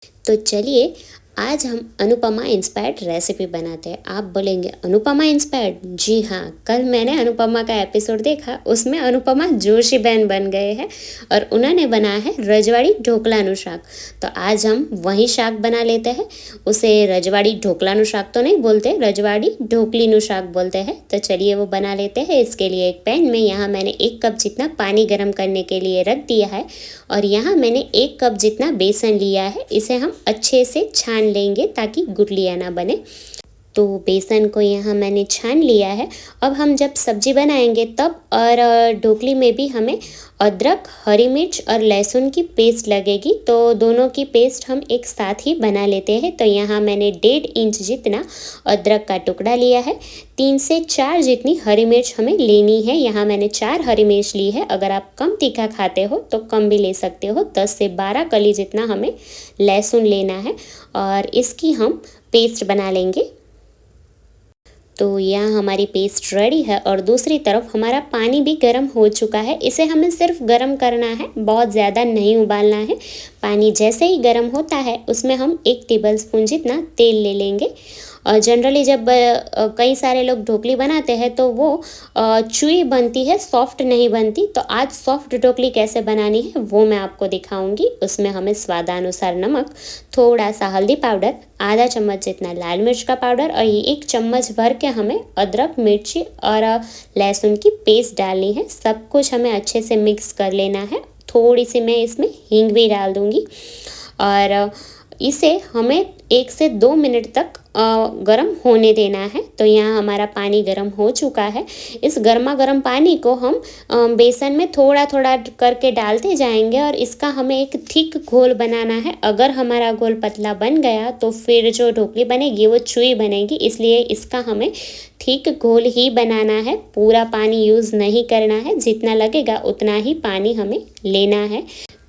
तो चलिए आज हम अनुपमा इंस्पायर्ड रेसिपी बनाते हैं। आप बोलेंगे अनुपमा इंस्पायर्ड? जी हाँ, कल मैंने अनुपमा का एपिसोड देखा, उसमें अनुपमा जोशी बहन बन गए हैं और उन्होंने बनाया है रजवाड़ी ढोकलानु शाक। तो आज हम वही शाक बना लेते हैं। उसे रजवाड़ी ढोकलानु शाक तो नहीं बोलते, रजवाड़ी ढोकलीनु शाक बोलते हैं। तो चलिए वो बना लेते हैं। इसके लिए एक पैन में यहाँ मैंने 1 कप जितना पानी गर्म करने के लिए रख दिया है और यहाँ मैंने 1 कप जितना बेसन लिया है। इसे हम अच्छे से छान लेंगे ताकि गुठलियाँ ना बने। तो बेसन को यहाँ मैंने छान लिया है। अब हम जब सब्जी बनाएंगे तब और ढोकली में भी हमें अदरक, हरी मिर्च और लहसुन की पेस्ट लगेगी। तो दोनों की पेस्ट हम एक साथ ही बना लेते हैं। तो यहाँ मैंने 1.5 इंच जितना अदरक का टुकड़ा लिया है। 3 से 4 जितनी हरी मिर्च हमें लेनी है। यहाँ मैंने 4 हरी मिर्च ली है। अगर आप कम तीखा खाते हो तो कम भी ले सकते हो। 10 से 12 कली जितना हमें लहसुन लेना है और इसकी हम पेस्ट बना लेंगे। तो यहाँ हमारी पेस्ट रेडी है और दूसरी तरफ हमारा पानी भी गर्म हो चुका है। इसे हमें सिर्फ गर्म करना है, बहुत ज़्यादा नहीं उबालना है। पानी जैसे ही गर्म होता है उसमें हम 1 टेबलस्पून जितना तेल ले लेंगे। और जनरली जब कई सारे लोग ढोकली बनाते हैं तो वो चुई बनती है, सॉफ्ट नहीं बनती। तो आज सॉफ्ट ढोकली कैसे बनानी है वो मैं आपको दिखाऊंगी। उसमें हमें स्वादानुसार नमक, थोड़ा सा हल्दी पाउडर, आधा चम्मच जितना लाल मिर्च का पाउडर और 1 चम्मच भर के हमें अदरक, मिर्ची और लहसुन की पेस्ट डालनी है। सब कुछ हमें अच्छे से मिक्स कर लेना है। थोड़ी सी मैं इसमें हींग भी डाल दूँगी और इसे हमें 1 से 2 मिनट तक गरम होने देना है। तो यहाँ हमारा पानी गरम हो चुका है। इस गर्मा गर्म पानी को हम बेसन में थोड़ा थोड़ा करके डालते जाएंगे और इसका हमें एक थिक घोल बनाना है। अगर हमारा घोल पतला बन गया तो फिर जो ढोकली बनेगी वो चुई बनेगी, इसलिए इसका हमें थिक घोल ही बनाना है। पूरा पानी यूज़ नहीं करना है, जितना लगेगा उतना ही पानी हमें लेना है।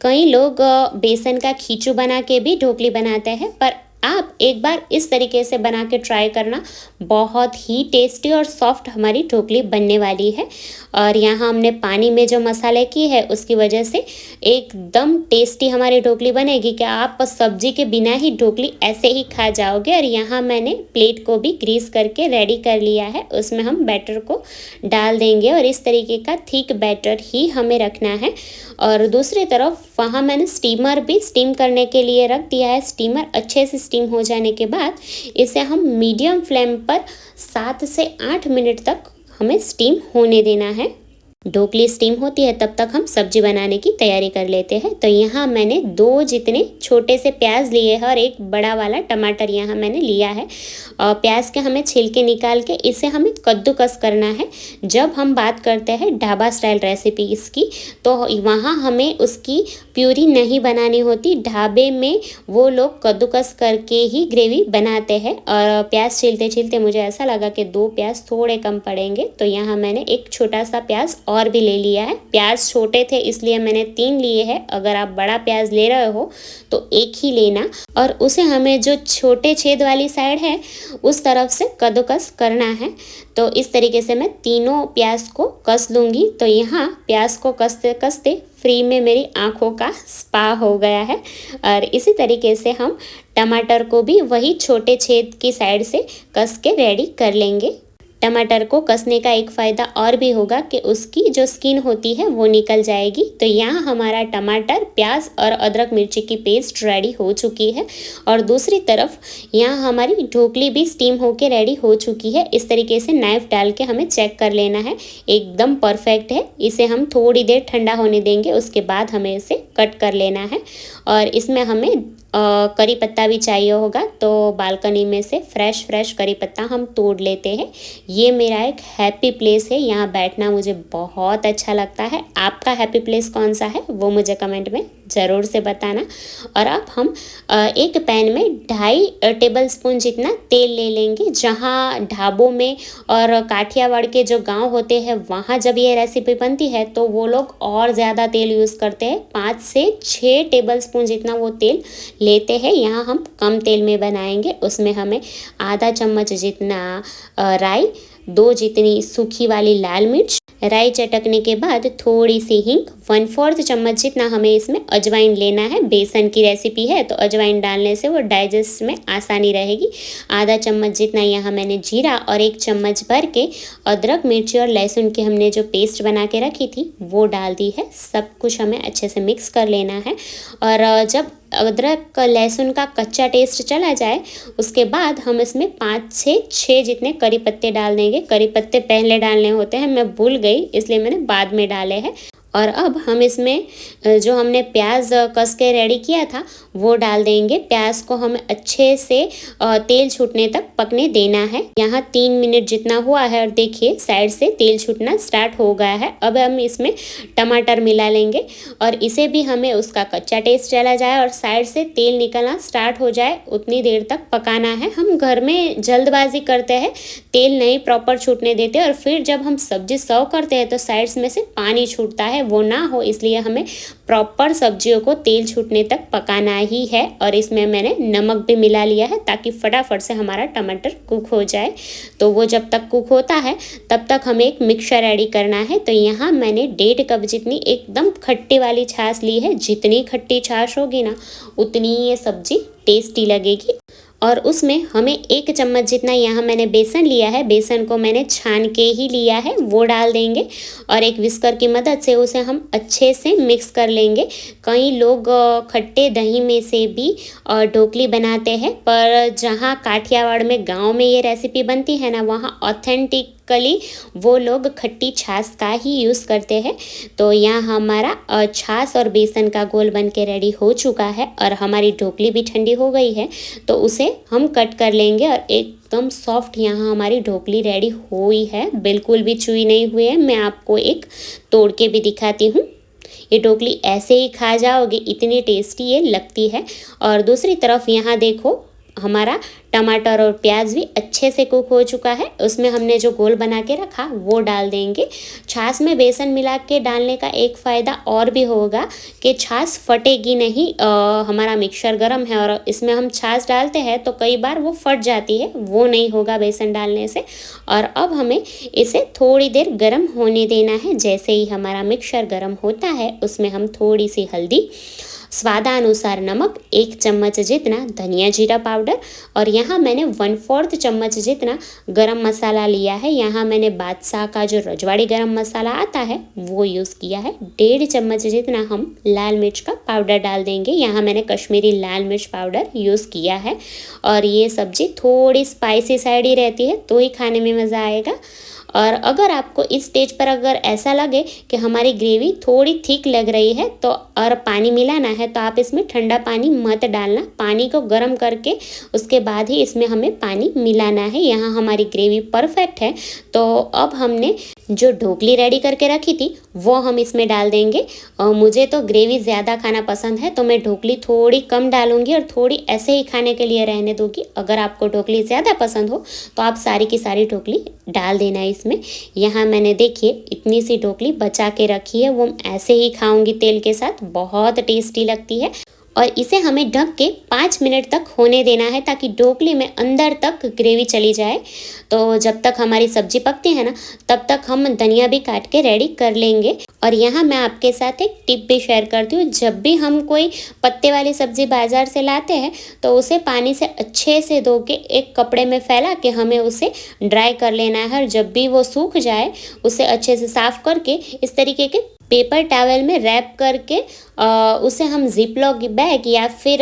कई लोग बेसन का खींचू बना के भी ढोकली बनाते हैं, पर आप एक बार इस तरीके से बना के ट्राई करना, बहुत ही टेस्टी और सॉफ्ट हमारी ढोकली बनने वाली है। और यहाँ हमने पानी में जो मसाले की है उसकी वजह से एकदम टेस्टी हमारी ढोकली बनेगी कि आप सब्जी के बिना ही ढोकली ऐसे ही खा जाओगे। और यहाँ मैंने प्लेट को भी ग्रीस करके रेडी कर लिया है, उसमें हम बैटर को डाल देंगे और इस तरीके का थिक बैटर ही हमें रखना है। और दूसरी तरफ वहाँ मैंने स्टीमर भी स्टीम करने के लिए रख दिया है। स्टीमर अच्छे से स्टीम हो जाने के बाद इसे हम मीडियम फ्लेम पर 7 से 8 मिनट तक हमें स्टीम होने देना है। ढोकली स्टीम होती है तब तक हम सब्जी बनाने की तैयारी कर लेते हैं। तो यहाँ मैंने 2 जितने छोटे से प्याज लिए हैं और 1 बड़ा वाला टमाटर यहाँ मैंने लिया है। और प्याज के हमें छिलके निकाल के इसे हमें कद्दूकस करना है। जब हम बात करते हैं ढाबा स्टाइल रेसिपी इसकी, तो वहाँ हमें उसकी प्यूरी नहीं बनानी होती। ढाबे में वो लोग कद्दूकस करके ही ग्रेवी बनाते हैं। और प्याज छीलते छीलते मुझे ऐसा लगा कि 2 प्याज थोड़े कम पड़ेंगे, तो यहाँ मैंने 1 छोटा सा प्याज और भी ले लिया है। प्याज छोटे थे इसलिए मैंने 3 लिए हैं। अगर आप बड़ा प्याज ले रहे हो तो 1 ही लेना और उसे हमें जो छोटे छेद वाली साइड है उस तरफ से कद्दूकस करना है। तो इस तरीके से मैं तीनों प्याज को कस लूँगी। तो यहाँ प्याज को कसते कसते फ्री में मेरी आँखों का स्पा हो गया है। और इसी तरीके से हम टमाटर को भी वही छोटे छेद की साइड से कस के रेडी कर लेंगे। टमाटर को कसने का एक फ़ायदा और भी होगा कि उसकी जो स्किन होती है वो निकल जाएगी। तो यहाँ हमारा टमाटर, प्याज और अदरक मिर्ची की पेस्ट रेडी हो चुकी है। और दूसरी तरफ यहाँ हमारी ढोकली भी स्टीम होके रेडी हो चुकी है। इस तरीके से नाइफ़ डाल के हमें चेक कर लेना है, एकदम परफेक्ट है। इसे हम थोड़ी देर ठंडा होने देंगे, उसके बाद हमें इसे कट कर लेना है। और इसमें हमें करी पत्ता भी चाहिए होगा, तो बालकनी में से फ्रेश करी पत्ता हम तोड़ लेते हैं। ये मेरा एक हैप्पी प्लेस है, यहाँ बैठना मुझे बहुत अच्छा लगता है। आपका हैप्पी प्लेस कौन सा है वो मुझे कमेंट में ज़रूर से बताना। और अब हम एक पैन में 2.5 टेबलस्पून जितना तेल ले लेंगे। जहाँ ढाबों में और काठियावाड़ के जो गांव होते हैं वहाँ जब ये रेसिपी बनती है तो वो लोग और ज़्यादा तेल यूज़ करते हैं। 5 से 6 टेबलस्पून जितना वो तेल लेते हैं। यहाँ हम कम तेल में बनाएंगे। उसमें हमें आधा चम्मच जितना राई, 2 जितनी सूखी वाली लाल मिर्च, राई चटकने के बाद थोड़ी सी हींग, 1/4 चम्मच जितना हमें इसमें अजवाइन लेना है। बेसन की रेसिपी है तो अजवाइन डालने से वो डाइजेस्ट में आसानी रहेगी। आधा चम्मच जितना यहाँ मैंने जीरा और 1 चम्मच भर के अदरक, मिर्ची और लहसुन की हमने जो पेस्ट बना के रखी थी वो डाल दी है। सब कुछ हमें अच्छे से मिक्स कर लेना है। और जब अदरक लहसुन का कच्चा टेस्ट चला जाए उसके बाद हम इसमें 5 से 6 जितने करी पत्ते डाल देंगे। करी पत्ते पहले डालने होते हैं, मैं भूल गई इसलिए मैंने बाद में डाले हैं। और अब हम इसमें जो हमने प्याज कस के रेडी किया था वो डाल देंगे। प्याज को हमें अच्छे से तेल छूटने तक पकने देना है। यहाँ 3 मिनट जितना हुआ है और देखिए साइड से तेल छूटना स्टार्ट हो गया है। अब हम इसमें टमाटर मिला लेंगे और इसे भी हमें उसका कच्चा टेस्ट चला जाए और साइड से तेल निकलना स्टार्ट हो जाए उतनी देर तक पकाना है। हम घर में जल्दबाजी करते हैं, तेल नहीं प्रॉपर छूटने देते और फिर जब हम सब्जी सर्व करते हैं तो साइड्स में से पानी छूटता है, वो ना हो इसलिए हमें प्रॉपर सब्जियों को तेल छूटने तक पकाना ही है। और इसमें मैंने नमक भी मिला लिया है ताकि फटाफट से हमारा टमाटर कुक हो जाए। तो वो जब तक कुक होता है तब तक हमें एक मिक्सचर रेडी करना है। तो यहाँ मैंने 1.5 कप जितनी एकदम खट्टी वाली छाछ ली है। जितनी खट्टी छाछ होगी ना उतनी ये सब्जी टेस्टी लगेगी। और उसमें हमें 1 चम्मच जितना यहाँ मैंने बेसन लिया है, बेसन को मैंने छान के ही लिया है, वो डाल देंगे और एक विस्कर की मदद से उसे हम अच्छे से मिक्स कर लेंगे। कई लोग खट्टे दही में से भी ढोकली बनाते हैं, पर जहाँ काठियावाड़ में गांव में ये रेसिपी बनती है ना वहाँ ऑथेंटिकली वो लोग खट्टी छाछ का ही यूज़ करते हैं। तो यहाँ हमारा छाछ और बेसन का घोल बन के रेडी हो चुका है और हमारी ढोकली भी ठंडी हो गई है तो उसे हम कट कर लेंगे। और एकदम सॉफ्ट यहाँ हमारी ढोकली रेडी हुई है, बिल्कुल भी चुई नहीं हुई है। मैं आपको एक तोड़ के भी दिखाती हूँ। ये ढोकली ऐसे ही खा जाओगे, इतनी टेस्टी ये लगती है। और दूसरी तरफ यहाँ देखो हमारा टमाटर और प्याज भी अच्छे से कुक हो चुका है। उसमें हमने जो घोल बना के रखा वो डाल देंगे। छाछ में बेसन मिला के डालने का एक फ़ायदा और भी होगा कि छाछ फटेगी नहीं। हमारा मिक्सचर गर्म है और इसमें हम छाछ डालते हैं तो कई बार वो फट जाती है, वो नहीं होगा बेसन डालने से। और अब हमें इसे थोड़ी देर गर्म होने देना है। जैसे ही हमारा मिक्सचर गर्म होता है उसमें हम थोड़ी सी हल्दी, स्वादानुसार नमक, 1 चम्मच जितना धनिया जीरा पाउडर और यहाँ मैंने 1/4 चम्मच जितना गरम मसाला लिया है। यहाँ मैंने बादशाह का जो रजवाड़ी गरम मसाला आता है वो यूज़ किया है। 1.5 चम्मच जितना हम लाल मिर्च का पाउडर डाल देंगे। यहाँ मैंने कश्मीरी लाल मिर्च पाउडर यूज़ किया है। और ये सब्ज़ी थोड़ी स्पाइसी साइड ही रहती है तो ही खाने में मज़ा आएगा। और अगर आपको इस स्टेज पर अगर ऐसा लगे कि हमारी ग्रेवी थोड़ी थिक लग रही है तो और पानी मिलाना है तो आप इसमें ठंडा पानी मत डालना। पानी को गर्म करके उसके बाद ही इसमें हमें पानी मिलाना है। यहाँ हमारी ग्रेवी परफेक्ट है। तो अब हमने जो ढोकली रेडी करके रखी थी वो हम इसमें डाल देंगे। मुझे तो ग्रेवी ज़्यादा खाना पसंद है तो मैं ढोकली थोड़ी कम डालूंगी और थोड़ी ऐसे ही खाने के लिए रहने दूंगी। अगर आपको ढोकली ज़्यादा पसंद हो तो आप सारी की सारी ढोकली डाल देना इसमें। यहाँ मैंने देखिए इतनी सी ढोकली बचा के रखी है, वो ऐसे ही खाऊंगी तेल के साथ, बहुत टेस्टी लगती है। और इसे हमें ढक के 5 मिनट तक होने देना है ताकि ढोकली में अंदर तक ग्रेवी चली जाए। तो जब तक हमारी सब्जी पकती है ना तब तक हम धनिया भी काट के रेडी कर लेंगे। और यहाँ मैं आपके साथ एक टिप भी शेयर करती हूँ। जब भी हम कोई पत्ते वाली सब्ज़ी बाज़ार से लाते हैं तो उसे पानी से अच्छे से धो के एक कपड़े में फैला के हमें उसे ड्राई कर लेना है। और जब भी वो सूख जाए उसे अच्छे से साफ़ करके इस तरीके के पेपर टॉवल में रैप करके उसे हम जिप लॉक बैग या फिर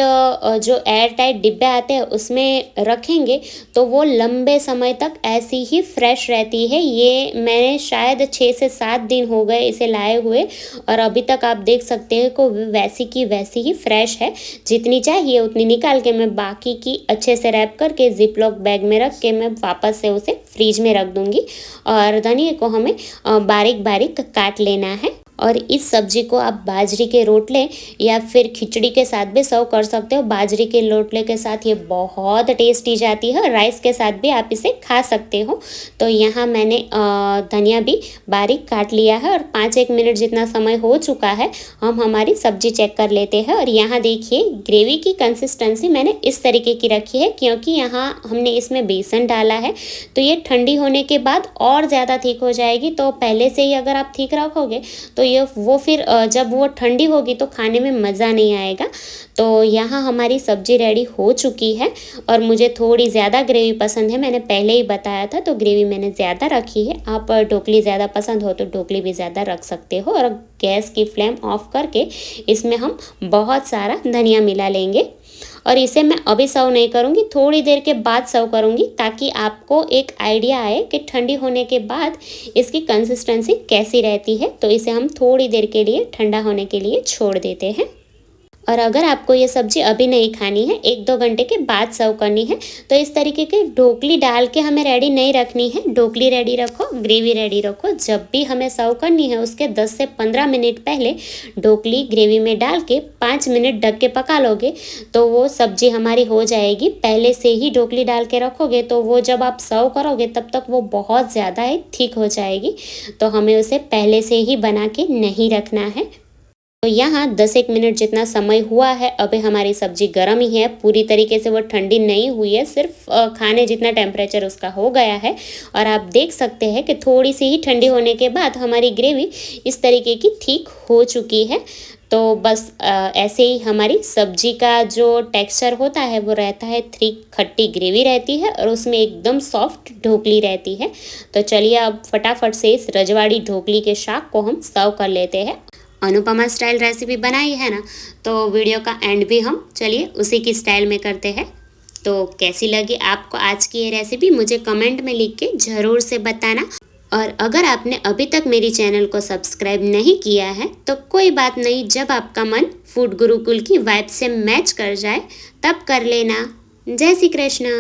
जो एयर टाइट डिब्बे आते हैं उसमें रखेंगे तो वो लंबे समय तक ऐसी ही फ्रेश रहती है। ये मैंने शायद 6 से 7 दिन हो गए इसे लाए हुए और अभी तक आप देख सकते हैं को वैसी की वैसी ही फ्रेश है। जितनी चाहिए उतनी निकाल के मैं बाकी की अच्छे से रैप करके जिप लॉक बैग में रख के मैं वापस से उसे फ्रिज में रख दूँगी। और धनिया को हमें बारीक बारीक काट लेना है। और इस सब्जी को आप बाजरी के रोटले या फिर खिचड़ी के साथ भी सर्व कर सकते हो। बाजरी के रोटले के साथ ये बहुत टेस्टी जाती है और राइस के साथ भी आप इसे खा सकते हो। तो यहाँ मैंने धनिया भी बारीक काट लिया है और 5-1 मिनट जितना समय हो चुका है। हम हमारी सब्जी चेक कर लेते हैं और यहाँ देखिए ग्रेवी की कंसिस्टेंसी मैंने इस तरीके की रखी है, क्योंकि यहाँ हमने इसमें बेसन डाला है तो ये ठंडी होने के बाद और ज़्यादा थिक हो जाएगी। तो पहले से ही अगर आप थिक रखोगे तो ये वो फिर जब वो ठंडी होगी तो खाने में मज़ा नहीं आएगा। तो यहाँ हमारी सब्ज़ी रेडी हो चुकी है और मुझे थोड़ी ज़्यादा ग्रेवी पसंद है, मैंने पहले ही बताया था, तो ग्रेवी मैंने ज़्यादा रखी है। आप ढोकली ज़्यादा पसंद हो तो ढोकली भी ज़्यादा रख सकते हो। और गैस की फ्लेम ऑफ करके इसमें हम बहुत सारा धनिया मिला लेंगे और इसे मैं अभी सर्व नहीं करूँगी, थोड़ी देर के बाद सर्व करूँगी, ताकि आपको एक आइडिया आए कि ठंडी होने के बाद इसकी कंसिस्टेंसी कैसी रहती है। तो इसे हम थोड़ी देर के लिए ठंडा होने के लिए छोड़ देते हैं। और अगर आपको ये सब्ज़ी अभी नहीं खानी है, 1-2 घंटे के बाद सर्व करनी है, तो इस तरीके के ढोकली डाल के हमें रेडी नहीं रखनी है। ढोकली रेडी रखो, ग्रेवी रेडी रखो, जब भी हमें सर्व करनी है उसके 10 से 15 मिनट पहले ढोकली ग्रेवी में डाल के 5 मिनट ढक के पका लोगे तो वो सब्ज़ी हमारी हो जाएगी। पहले से ही ढोकली डाल के रखोगे तो वो जब आप सर्व करोगे तब तक वो बहुत ज़्यादा ही थिक हो जाएगी, तो हमें उसे पहले से ही बना के नहीं रखना है। तो यहाँ 10-1 मिनट जितना समय हुआ है, अभी हमारी सब्जी गर्म ही है, पूरी तरीके से वो ठंडी नहीं हुई है, सिर्फ खाने जितना टेम्परेचर उसका हो गया है। और आप देख सकते हैं कि थोड़ी सी ही ठंडी होने के बाद हमारी ग्रेवी इस तरीके की ठीक हो चुकी है। तो बस ऐसे ही हमारी सब्जी का जो टेक्सचर होता है वो रहता है, थिक खट्टी ग्रेवी रहती है और उसमें एकदम सॉफ्ट ढोकली रहती है। तो चलिए अब फटाफट से इस रजवाड़ी ढोकली के शाक को हम सर्व कर लेते हैं। अनुपमा स्टाइल रेसिपी बनाई है ना, तो वीडियो का एंड भी हम चलिए उसी की स्टाइल में करते हैं। तो कैसी लगी आपको आज की ये रेसिपी मुझे कमेंट में लिख के ज़रूर से बताना। और अगर आपने अभी तक मेरी चैनल को सब्सक्राइब नहीं किया है तो कोई बात नहीं, जब आपका मन फूड गुरुकुल की वाइब से मैच कर जाए तब कर लेना। जय श्री कृष्ण।